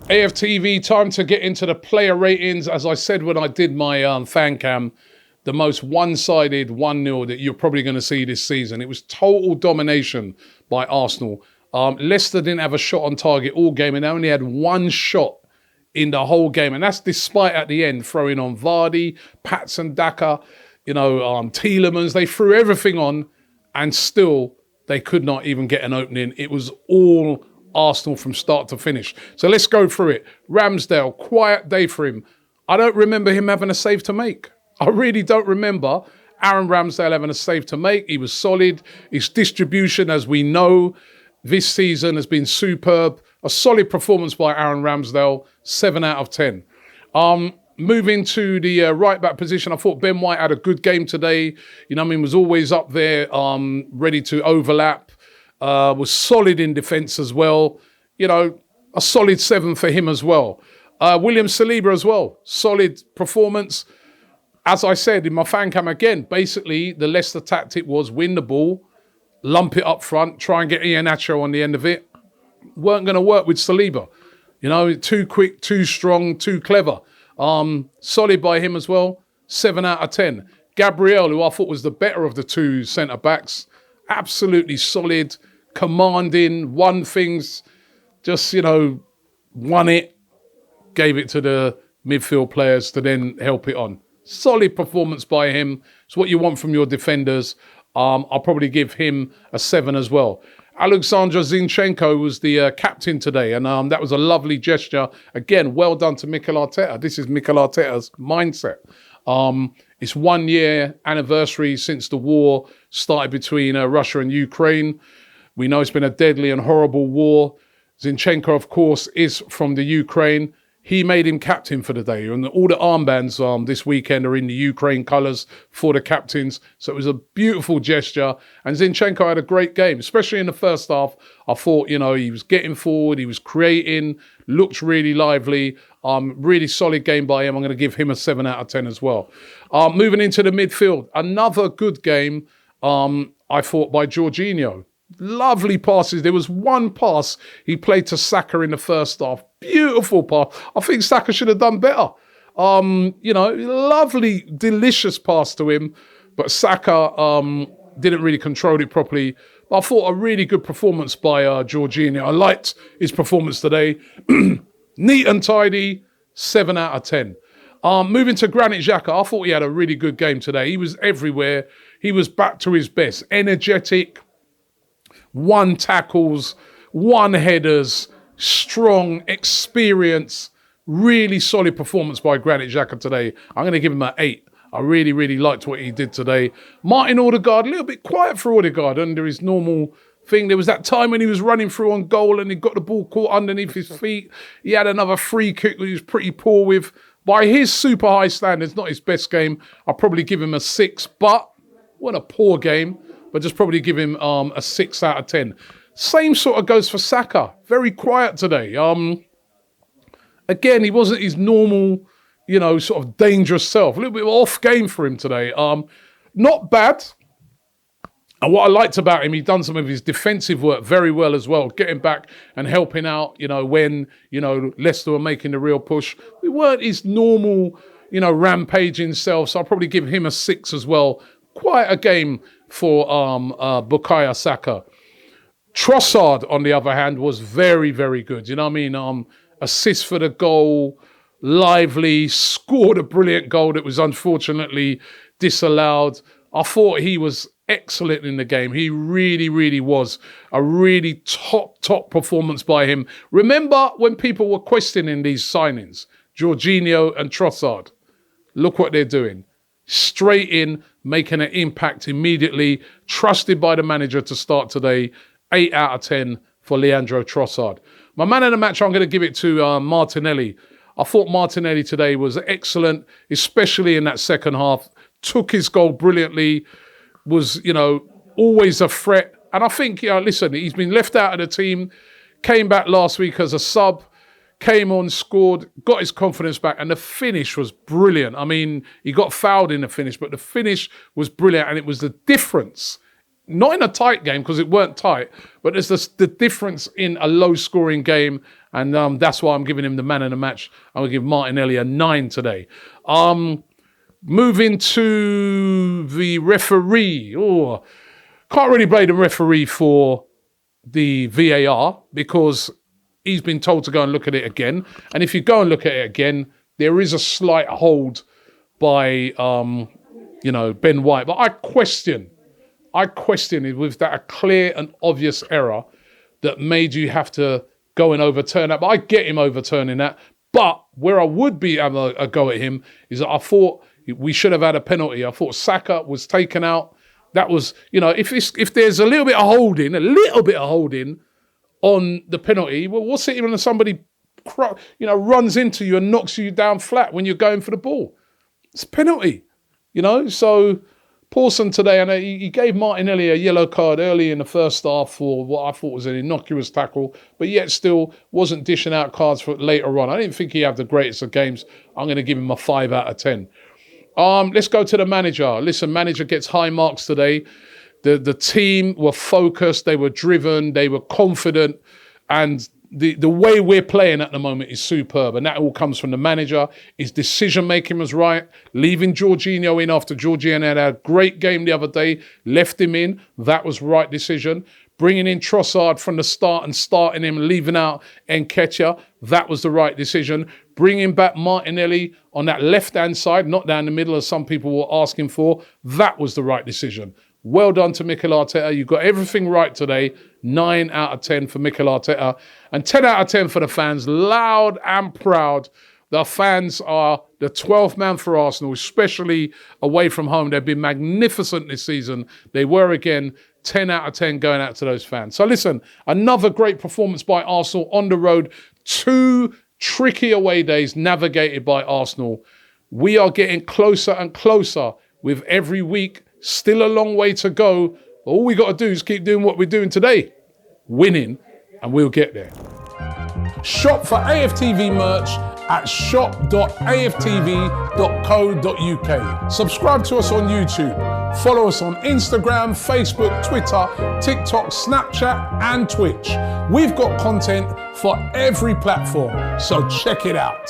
AFTV, time to get into the player ratings. As I said when I did my fan cam, the most one-sided 1-0 that you're probably going to see this season. It was total domination by Arsenal. Leicester didn't have a shot on target all game and they only had one shot in the whole game. And that's despite at the end throwing on Vardy, Patson, Daka, Tielemans. They threw everything on and still they could not even get an opening. It was all Arsenal from start to finish. So let's go through it. Ramsdale, quiet day for him. I don't remember him having a save to make. I really don't remember Aaron Ramsdale having a save to make. He was solid. His distribution, as we know, this season has been superb. A solid performance by Aaron Ramsdale, 7 out of 10. Moving to the right-back position, I thought Ben White had a good game today. Was always up there, ready to overlap. Was solid in defence as well. A solid 7 for him as well. William Saliba as well. Solid performance. As I said in my fan cam again, basically the Leicester tactic was win the ball, lump it up front, try and get Iheanacho on the end of it. Weren't going to work with Saliba. Too quick, too strong, too clever. Solid by him as well. 7 out of 10. Gabriel, who I thought was the better of the two centre-backs, absolutely solid, commanding, won things, just, won it, gave it to the midfield players to then help it on. Solid performance by him. It's what you want from your defenders. I'll probably give him a 7 as well. Alexander Zinchenko was the captain today, and that was a lovely gesture. Again, well done to Mikel Arteta. This is Mikel Arteta's mindset. It's 1 year anniversary since the war started between Russia and Ukraine. We know it's been a deadly and horrible war. Zinchenko, of course, is from the Ukraine. He made him captain for the day. And all the armbands this weekend are in the Ukraine colours for the captains. So it was a beautiful gesture. And Zinchenko had a great game, especially in the first half. I thought, he was getting forward. He was creating, looked really lively. Really solid game by him. I'm going to give him a 7 out of 10 as well. Moving into the midfield, another good game, I thought, by Jorginho. Lovely passes. There was one pass he played to Saka in the first half. Beautiful pass. I think Saka should have done better. Lovely, delicious pass to him. But Saka didn't really control it properly. But I thought a really good performance by Jorginho. I liked his performance today. Neat and tidy, 7 out of 10. Moving to Granit Xhaka, I thought he had a really good game today. He was everywhere. He was back to his best. Energetic, 1 tackles, 1 headers, strong, experience, really solid performance by Granit Xhaka today. I'm going to give him an 8. I really, really liked what he did today. Martin Odegaard, a little bit quiet for Odegaard under his normal thing. There was that time when he was running through on goal and he got the ball caught underneath his feet. He had another free kick that he was pretty poor with. By his super high standards, not his best game. I'll probably give him a 6, but what a poor game. But just probably give him a 6 out of 10. Same sort of goes for Saka. Very quiet today. Again, he wasn't his normal, sort of dangerous self. A little bit off game for him today. Not bad. And what I liked about him, he'd done some of his defensive work very well as well, getting back and helping out, when, Leicester were making the real push. We weren't his normal, rampaging self, so I'll probably give him a 6 as well. Quite a game for Bukayo Saka. Trossard, on the other hand, was very, very good. Assist for the goal, lively, scored a brilliant goal that was unfortunately disallowed. I thought he was excellent in the game. He really, really was. A really top performance by him. Remember when people were questioning these signings, Jorginho and Trossard? Look what they're doing. Straight in, making an impact immediately. Trusted by the manager to start today. 8 out of 10 for Leandro Trossard. My man of the match, I'm going to give it to Martinelli. I thought Martinelli today was excellent, especially in that second half. Took his goal brilliantly. Was, always a threat. And I think, listen, he's been left out of the team. Came back last week as a sub. Came on, scored, got his confidence back, and the finish was brilliant. I mean, he got fouled in the finish, but the finish was brilliant, and it was the difference not in a tight game because it weren't tight, but there's the difference in a low-scoring game, and that's why I'm giving him the man of the match. I'm going to give Martinelli a 9 today. Moving to the referee. Oh, can't really blame the referee for the VAR because he's been told to go and look at it again. And if you go and look at it again, there is a slight hold by, Ben White. But I question it with that a clear and obvious error that made you have to go and overturn that. But I get him overturning that. But where I would be having a go at him is that I thought we should have had a penalty. I thought Saka was taken out. That was, if there's a little bit of holding on the penalty, well, what's it when somebody, runs into you and knocks you down flat when you're going for the ball? It's a penalty, So Pawson today, and he gave Martinelli a yellow card early in the first half for what I thought was an innocuous tackle, but yet still wasn't dishing out cards for later on. I didn't think he had the greatest of games. I'm going to give him a 5 out of 10. Let's go to the manager. Listen, manager gets high marks today. The team were focused, they were driven, they were confident, and the way we're playing at the moment is superb, and that all comes from the manager. His decision-making was right. Leaving Jorginho in after Jorginho had a great game the other day, left him in. That was the right decision. Bringing in Trossard from the start and starting him, leaving out Nketiah, that was the right decision. Bringing back Martinelli on that left-hand side, not down the middle as some people were asking for, that was the right decision. Well done to Mikel Arteta. You got everything right today. 9 out of 10 for Mikel Arteta. And 10 out of 10 for the fans. Loud and proud. The fans are the 12th man for Arsenal, especially away from home. They've been magnificent this season. They were again. 10 out of 10 going out to those fans. So listen, another great performance by Arsenal on the road. 2 tricky away days navigated by Arsenal. We are getting closer and closer with every week. Still a long way to go. All we got to do is keep doing what we're doing today. Winning, and we'll get there. Shop for AFTV merch at shop.aftv.co.uk. Subscribe to us on YouTube. Follow us on Instagram, Facebook, Twitter, TikTok, Snapchat, and Twitch. We've got content for every platform, so check it out.